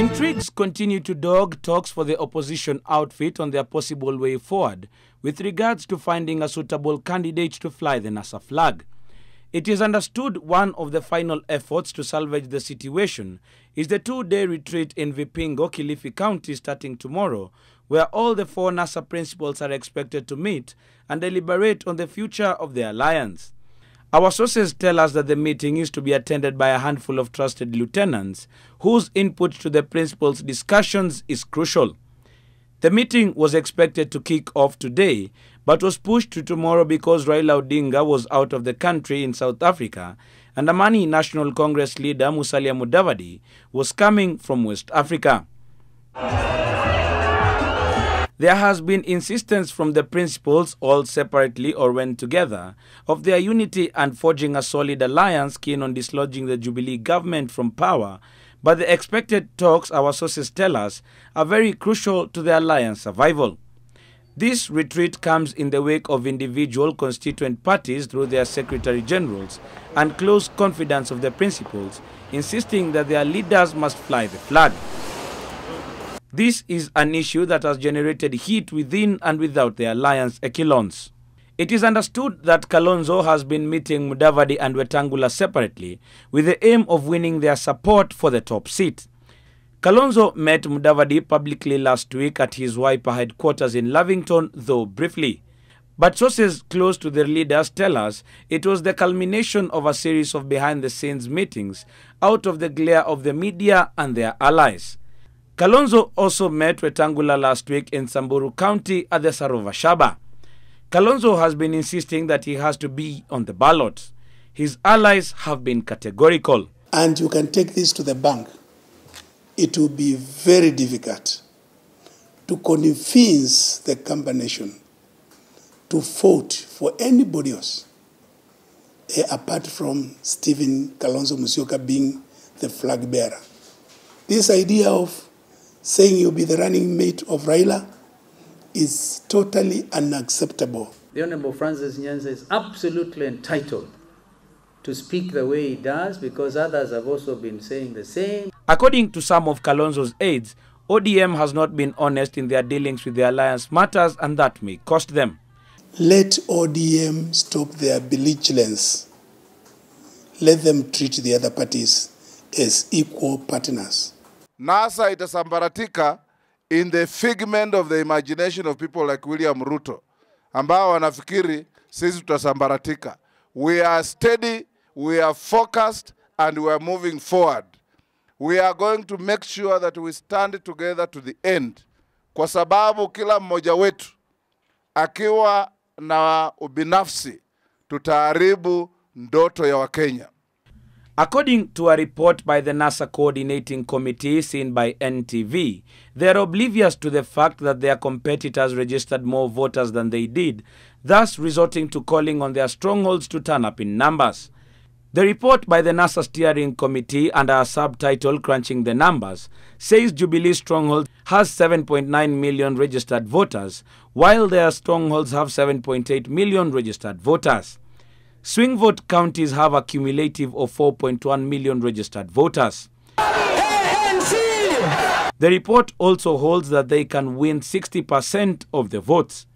Intrigues continue to dog talks for the opposition outfit on their possible way forward with regards to finding a suitable candidate to fly the NASA flag. It is understood one of the final efforts to salvage the situation is the two-day retreat in Vipingo, Kilifi County starting tomorrow, where all the four NASA principals are expected to meet and deliberate on the future of the alliance. Our sources tell us that the meeting is to be attended by a handful of trusted lieutenants whose input to the principals' discussions is crucial. The meeting was expected to kick off today, but was pushed to tomorrow because Raila Odinga was out of the country in South Africa and Amani National Congress leader Musalia Mudavadi was coming from West Africa. There has been insistence from the principals, all separately or when together, of their unity and forging a solid alliance keen on dislodging the Jubilee government from power, but the expected talks, our sources tell us, are very crucial to the alliance survival. This retreat comes in the wake of individual constituent parties through their secretary-generals and close confidants of the principals, insisting that their leaders must fly the flag. This is an issue that has generated heat within and without the alliance echelons. It is understood that Kalonzo has been meeting Mudavadi and Wetangula separately with the aim of winning their support for the top seat. Kalonzo met Mudavadi publicly last week at his Wiper headquarters in Lavington, though briefly. But sources close to their leaders tell us it was the culmination of a series of behind-the-scenes meetings out of the glare of the media and their allies. Kalonzo also met Wetangula last week in Samburu County at the Sarova Shaba. Kalonzo has been insisting that he has to be on the ballot. His allies have been categorical. And you can take this to the bank. It will be very difficult to convince the combination to vote for anybody else, apart from Stephen Kalonzo Musyoka being the flag bearer. This idea of saying you'll be the running mate of Raila is totally unacceptable. The Honorable Francis Nyanza is absolutely entitled to speak the way he does because others have also been saying the same. According to some of Kalonzo's aides, ODM has not been honest in their dealings with the alliance matters and that may cost them. Let ODM stop their belligerence. Let them treat the other parties as equal partners. NASA itasambaratika in the figment of the imagination of people like William Ruto, ambao wanafikiri sisi tutasambaratika. We are steady, we are focused, and we are moving forward. We are going to make sure that we stand together to the end. Kwa sababu kila mmoja wetu akiwa na ubinafsi tutaharibu ndoto ya Wakenya. According to a report by the NASA Coordinating Committee seen by NTV, they are oblivious to the fact that their competitors registered more voters than they did, thus resorting to calling on their strongholds to turn up in numbers. The report by the NASA Steering Committee under a subtitle Crunching the Numbers says Jubilee Stronghold has 7.9 million registered voters, while their strongholds have 7.8 million registered voters. Swing vote counties have a cumulative of 4.1 million registered voters. The report also holds that they can win 60% of the votes.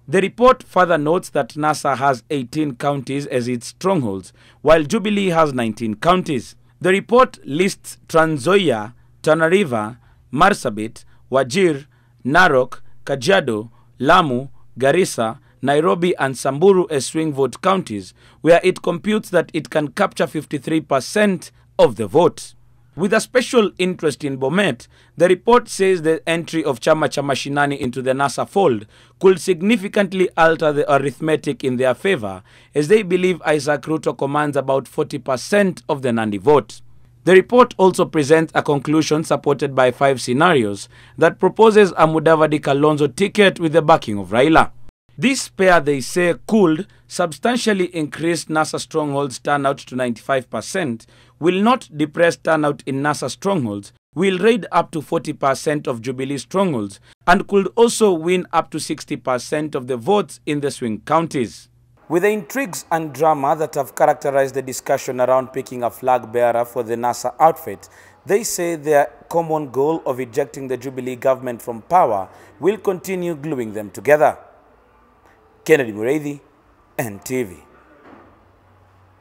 The report further notes that NASA has 18 counties as its strongholds, while Jubilee has 19 counties. The report lists Trans Nzoia, Tana River, Marsabit, Wajir, Narok, Kajiado, Lamu, Garissa, Nairobi and Samburu as swing vote counties, where it computes that it can capture 53% of the vote. With a special interest in Bomet, the report says the entry of Chama cha Mashinani into the NASA fold could significantly alter the arithmetic in their favor, as they believe Isaac Ruto commands about 40% of the Nandi vote. The report also presents a conclusion supported by 5 scenarios that proposes a Mudavadi-Kalonzo ticket with the backing of Raila. This pair, they say, could substantially increase NASA strongholds turnout to 95%, will not depress turnout in NASA strongholds, will raid up to 40% of Jubilee strongholds, and could also win up to 60% of the votes in the swing counties. With the intrigues and drama that have characterized the discussion around picking a flag bearer for the NASA outfit, they say their common goal of ejecting the Jubilee government from power will continue gluing them together. Kennedy Murithi, NTV.